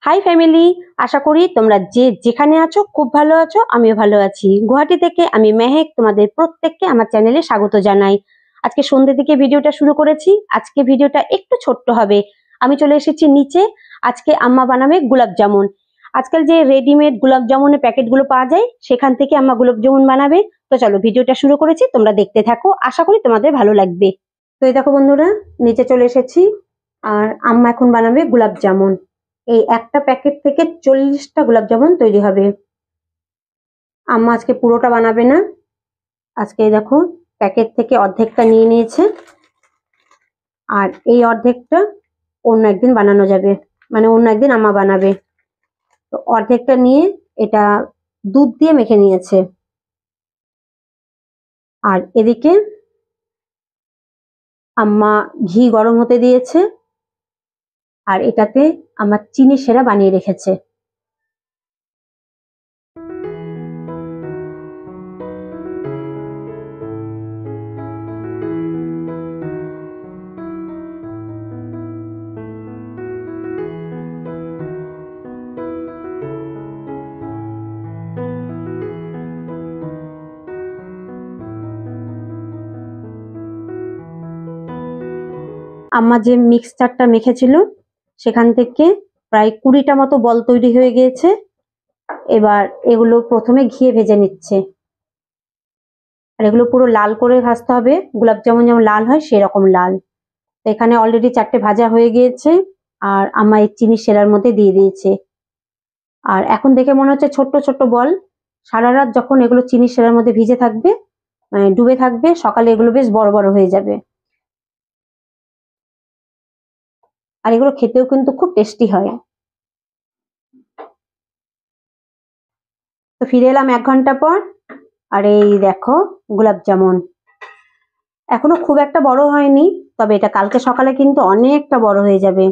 High family, আশা করি তোমরা যে যেখানে আছো খুব ভালো আছো। আমিও ভালো আছি। গুয়াহাটি থেকে আমি মেহেক তোমাদের প্রত্যেককে আমার চ্যানেলে স্বাগত জানাই। আজকে সন্ধ্যে থেকে ভিডিওটা শুরু করেছি। আজকে ভিডিওটা একটু ছোট্ট হবে। আমি চলে এসেছি নিচে। আজকে আম্মা বানাবে গোলাপ জামুন। আজকাল যে রেডিমেড গোলাপ জামুনের প্যাকেটগুলো পাওয়া যায় সেখান থেকে আম্মা গোলাপ জামুন বানাবে। তো চলো ভিডিওটা শুরু করেছি, তোমরা দেখতে থাকো, আশা করি তোমাদের ভালো লাগবে। তো এই দেখো বন্ধুরা, নিচে চলে এসেছি আর আম্মা এখন বানাবে গোলাপ জামুন। এই একটা প্যাকেট থেকে 40টা গোলাপ জামুন তৈরি হবে। আম্মা আজকে পুরোটা বানাবে না, আজকে দেখো প্যাকেট থেকে অর্ধেকটা নিয়ে নিয়েছে আর এই অর্ধেকটা অন্য একদিন বানানো যাবে, মানে অন্য একদিন আম্মা বানাবে। তো অর্ধেকটা নিয়ে এটা দুধ দিয়ে মেখে নিয়েছে আর এদিকে আম্মা ঘি গরম হতে দিয়েছে আর এটাতে আমার চিনি সেরা বানিয়ে রেখেছে। আম্মা যে মিক্সচারটা মেখেছিল সেখান থেকে প্রায় 20টা মতো বল তৈরি হয়ে গিয়েছে। এবার এগুলো প্রথমে ঘিয়ে ভেজে নিচ্ছে আর এগুলো পুরো লাল করে ভাজতে হবে, গোলাপ জামুন যেমন লাল হয় সেরকম লাল। তো এখানে অলরেডি 4টে ভাজা হয়ে গিয়েছে আর আম্মা এই চিনি সেরার মধ্যে দিয়ে দিয়েছে। আর এখন দেখে মনে হচ্ছে ছোট্ট ছোট্ট বল। সারা রাত যখন এগুলো চিনি সেরার মধ্যে ভিজে থাকবে, ডুবে থাকবে, সকালে এগুলো বেশ বড় বড় হয়ে যাবে। আর এগুলো খেতেও কিন্তু খুব টেস্টি হয়। তো ফিরে এলাম 1 ঘন্টা পর আর এই দেখো গোলাপ জামুন এখনো খুব একটা বড় হয়নি, তবে এটা কালকে সকালে কিন্তু অনেকটা বড় হয়ে যাবে।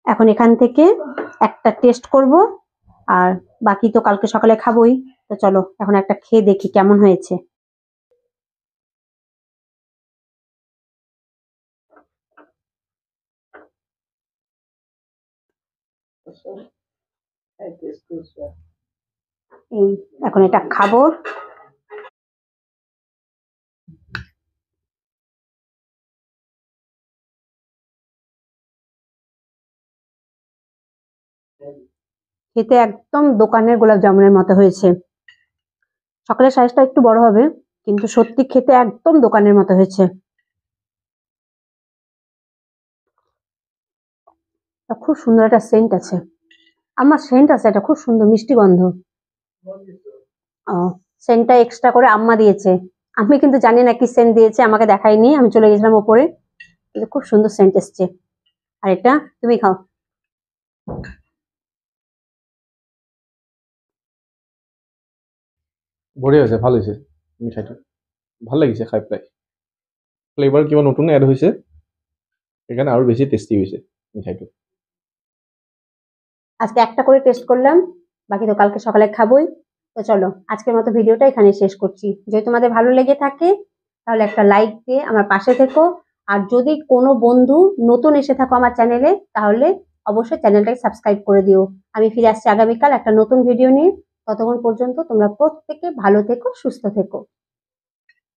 এখন এখান থেকে একটা টেস্ট করব আর বাকি তো কালকে সকালে খাবোই। তো চলো এখন একটা খেয়ে দেখি কেমন হয়েছে। এখন এটা খাবো। খেতে একদম দোকানের গোলাপ জামুনের মতো হয়েছে। সকালের সাইজটা একটু বড় হবে কিন্তু সত্যি খেতে একদম দোকানের মতো হয়েছে। খুব সুন্দর একটা সেন্ট আছে, আমার সেন্ট আছে, এটা খুব সুন্দর মিষ্টি গন্ধ। ও, সেন্টটা এক্সট্রা করে আম্মা দিয়েছে। আমি কিন্তু জানি না কি সেন্ট দিয়েছে, আমাকে দেখায়নি, আমি চলে গেছিলাম ওপরে। কিন্তু খুব সুন্দর সেন্ট এসছে। আর এটা তুমি খাও। বঢ়িয়া হৈছে, ভাল হৈছে মিঠাইটো, ভাল লাগিছে খাই পেলাই। ফ্লেভাৰ কিবা নতুন এড হৈছে সেইকাৰণে আৰু বেছি টেষ্টি হৈছে মিঠাইটো। আজকে একটা করে টেস্ট করলাম, বাকি তো কালকে সকালে খাবোই। তো চলো আজকের মতো ভিডিওটা এখানে শেষ করছি। যদি তোমাদের ভালো লেগে থাকে তাহলে একটা লাইক দিয়ে আমার পাশে থেকো। আর যদি কোনো বন্ধু নতুন এসে থাকো আমার চ্যানেলে তাহলে অবশ্যই চ্যানেলটাকে সাবস্ক্রাইব করে দিও। আমি ফিরে আসছি আগামীকাল একটা নতুন ভিডিও নিয়ে। ততক্ষণ পর্যন্ত তোমরা প্রত্যেকে ভালো থেকো, সুস্থ থেকো।